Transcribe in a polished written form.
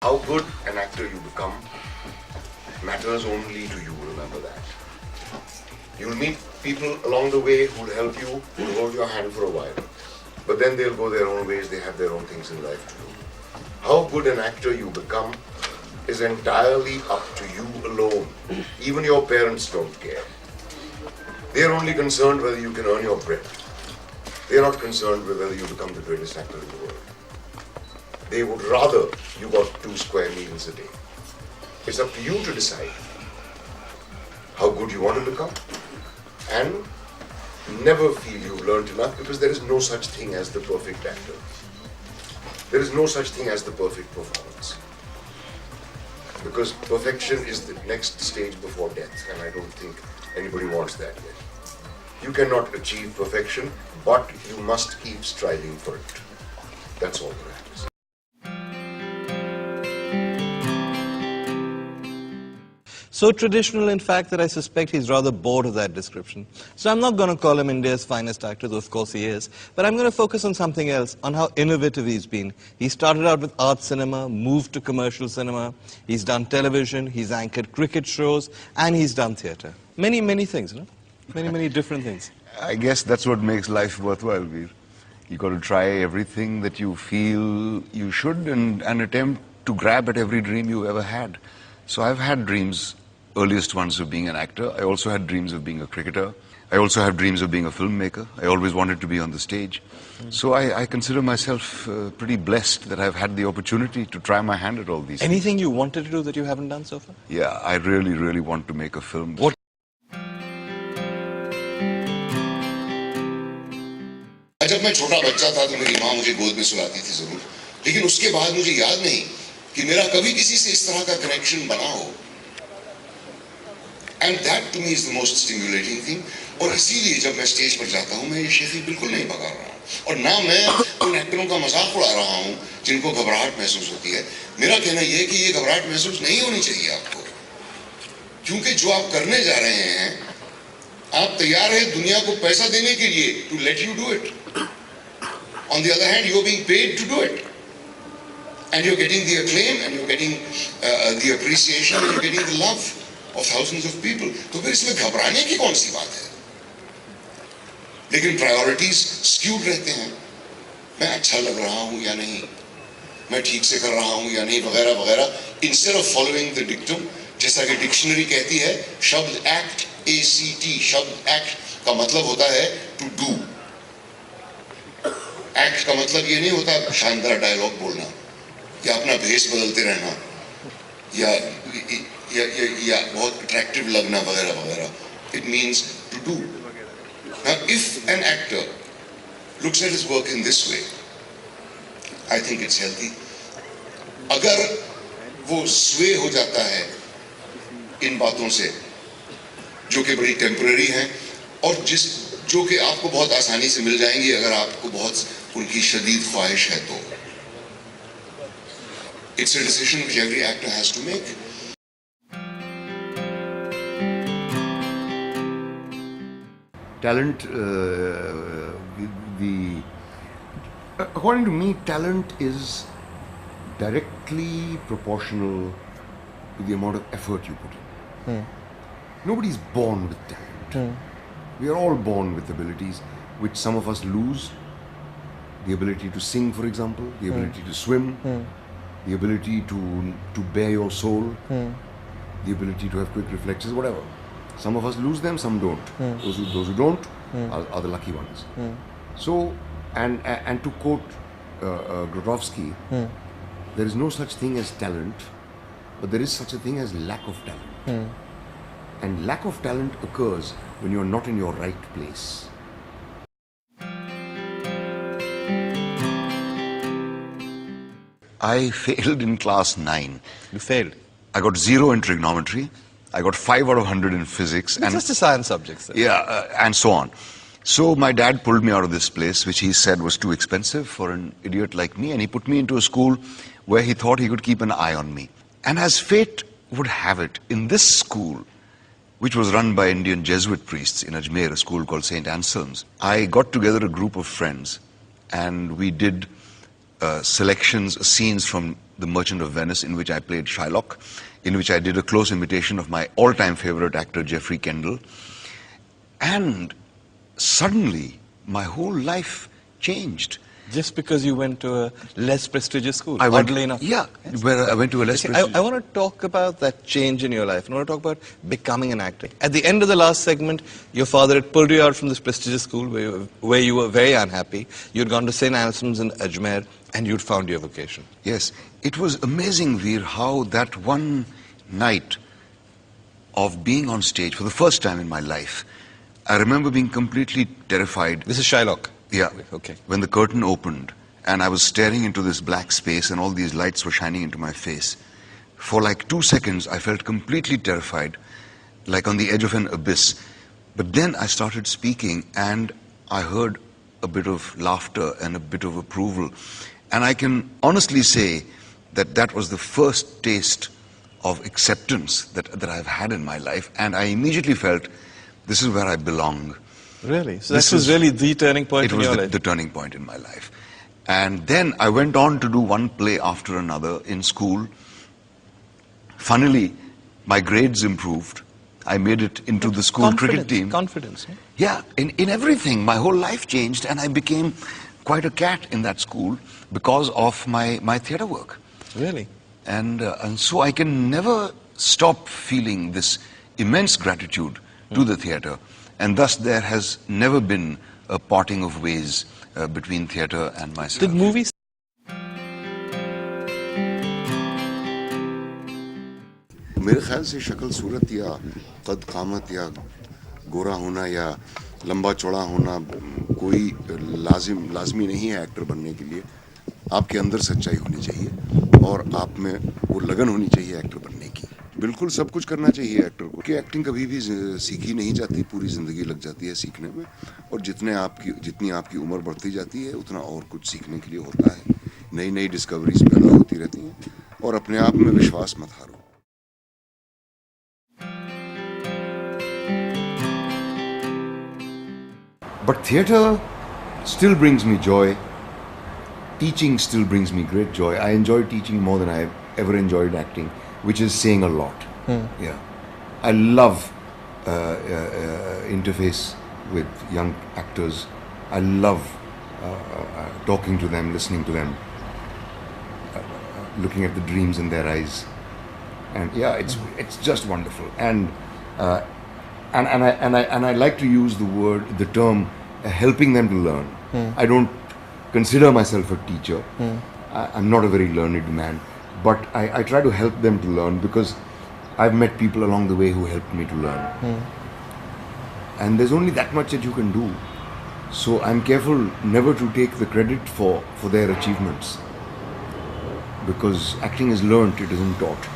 how good an actor you become matters only to you, remember that. You'll meet people along the way who'll help you, who'll hold your hand for a while. But then they'll go their own ways, they have their own things in life to do. How good an actor you become is entirely up to you alone. Even your parents don't care. They're only concerned whether you can earn your bread. They're not concerned with whether you become the greatest actor in the world. They would rather you got 2 square meals a day. It's up to you to decide how good you want to become. And never feel you've learned enough, because there is no such thing as the perfect actor. There is no such thing as the perfect performance. Because perfection is the next stage before death, and I don't think anybody wants that yet. You cannot achieve perfection, but you must keep striving for it. That's all that matters. So traditional, in fact, that I suspect he's rather bored of that description. So I'm not going to call him India's finest actor, though of course he is, but I'm going to focus on something else, on how innovative he's been. He started out with art cinema, moved to commercial cinema, he's done television, he's anchored cricket shows, and he's done theatre. Many, many things, no? Many, many different things. I guess that's what makes life worthwhile, Veer. You got to try everything that you feel you should and attempt to grab at every dream you ever had. So I've had dreams, earliest ones of being an actor. I also had dreams of being a cricketer. I also have dreams of being a filmmaker. I always wanted to be on the stage. So I consider myself pretty blessed that I've had the opportunity to try my hand at all these things. Anything you wanted to do that you haven't done so far? Yeah, I really, really want to make a film. What? जब मैं छोटा बच्चा था तो मेरी माँ मुझे गोद में सुलाती थी जरूर, लेकिन उसके बाद मुझे याद नहीं कि मेरा कभी किसी से इस तरह का कनेक्शन बना हो. And that to me is the most stimulating thing. और इसीलिए जब मैं स्टेज पर जाता हूँ मैं ये शेखी बिल्कुल नहीं पका रहा हूँ, और ना मैं उन एक्टरों का मजाक उड़ा रहा हूँ जिनको घबराहट महसूस होती है. मेरा कहना यह है कि ये घबराहट महसूस नहीं होनी चाहिए आपको, क्योंकि जो आप करने जा रहे हैं आप तैयार हैं दुनिया को पैसा देने के लिए, to let you do it. On the other hand, you are being paid to do it, and you're getting the acclaim, and you're getting the appreciation, and you're getting the love of thousands of people. तो फिर इसमें घबराने की कौन सी बात है? लेकिन priorities skewed रहते हैं. मैं अच्छा लग रहा हूँ या नहीं, मैं ठीक से कर रहा हूँ या नहीं, वगैरह वगैरह. Instead of following the dictum, जैसा कि डिक्शनरी कहती है, शब्द एक्ट ACT, शब्द एक्ट का मतलब होता है टू डू. एक्ट का मतलब ये नहीं होता शानदार डायलॉग बोलना या अपना भेष बदलते रहना या बहुत अट्रैक्टिव लगना वगैरह वगैरह. It means to do. Now, if an actor looks at his work in this way, I think it's healthy. अगर वो sway हो जाता है इन बातों से जो कि बड़ी टेम्पररी हैं और जो कि आपको बहुत आसानी से मिल जाएंगी अगर आपको बहुत उनकी शदीद ख्वाहिश है तो. It's a decision which every actor has to make. Talent, according to me, talent is directly proportional to the amount of effort you put in. Nobody's born with talent. We are all born with abilities, which some of us lose. The ability to sing, for example, the ability to swim, the ability to bear your soul, the ability to have quick reflexes, whatever. Some of us lose them, some don't. Those who don't are the lucky ones. So, and to quote Grotowski, there is no such thing as talent, but there is such a thing as lack of talent. And lack of talent occurs when you're not in your right place. I failed in class 9. You failed? I got 0 in trigonometry. I got 5 out of 100 in physics. It's just a science subject, sir. Yeah, and so on. So my dad pulled me out of this place, which he said was too expensive for an idiot like me, and he put me into a school where he thought he could keep an eye on me. And as fate would have it, in this school, which was run by Indian Jesuit priests in Ajmer, a school called St. Anselm's, I got together a group of friends and we did selections, scenes from The Merchant of Venice, in which I played Shylock, in which I did a close imitation of my all-time favorite actor, Geoffrey Kendall. And suddenly, my whole life changed. Just because you went to a less prestigious school, oddly enough. Yeah, where I went to a less prestigious... I want to talk about that change in your life. I want to talk about becoming an actor. At the end of the last segment, your father had pulled you out from this prestigious school where you were very unhappy. You'd gone to St. Anselm's in Ajmer, and you'd found your vocation. Yes. It was amazing, Veer, how that one night of being on stage for the first time in my life, I remember being completely terrified. This is Shylock. Yeah. Okay. When the curtain opened and I was staring into this black space and all these lights were shining into my face, for like 2 seconds I felt completely terrified, like on the edge of an abyss. But then I started speaking and I heard a bit of laughter and a bit of approval. And I can honestly say that that was the first taste of acceptance that I've had in my life. And I immediately felt, this is where I belong. Really? So this was really the turning point in your life? It was the turning point in my life. And then I went on to do one play after another in school. Funnily, my grades improved. I made it into the school cricket team. Confidence. Yeah, in everything. My whole life changed and I became quite a cat in that school because of my theatre work. Really? And so I can never stop feeling this immense gratitude to the theatre. And thus there has never been a parting of ways between theatre and myself. Did movies... मेरे ख्याल से शक्ल सूरत या कद कामत या गोरा होना या लंबा चौड़ा होना कोई लाजमी नहीं है एक्टर बनने के लिए. आपके अंदर सच्चाई होनी चाहिए और आप में वो लगन होनी चाहिए एक्टर बनने की. बिल्कुल सब कुछ करना चाहिए एक्टर को कि एक्टिंग कभी भी सीखी नहीं जाती, पूरी ज़िंदगी लग जाती है सीखने में. और जितनी आपकी उम्र बढ़ती जाती है उतना और कुछ सीखने के लिए होता है. नई नई डिस्कवरीज पैदा होती रहती हैं और अपने आप में विश्वास मत हारो. But theatre still brings me joy. Teaching still brings me great joy. I enjoy teaching more than I've ever enjoyed acting, which is saying a lot. Yeah, I love interface with young actors. I love talking to them, listening to them, looking at the dreams in their eyes, and yeah, it's just wonderful. And I like to use the term helping them to learn. I don't consider myself a teacher. I'm not a very learned man, but I try to help them to learn because I've met people along the way who helped me to learn. And there's only that much that you can do. So I'm careful never to take the credit for their achievements, because acting is learnt, it isn't taught.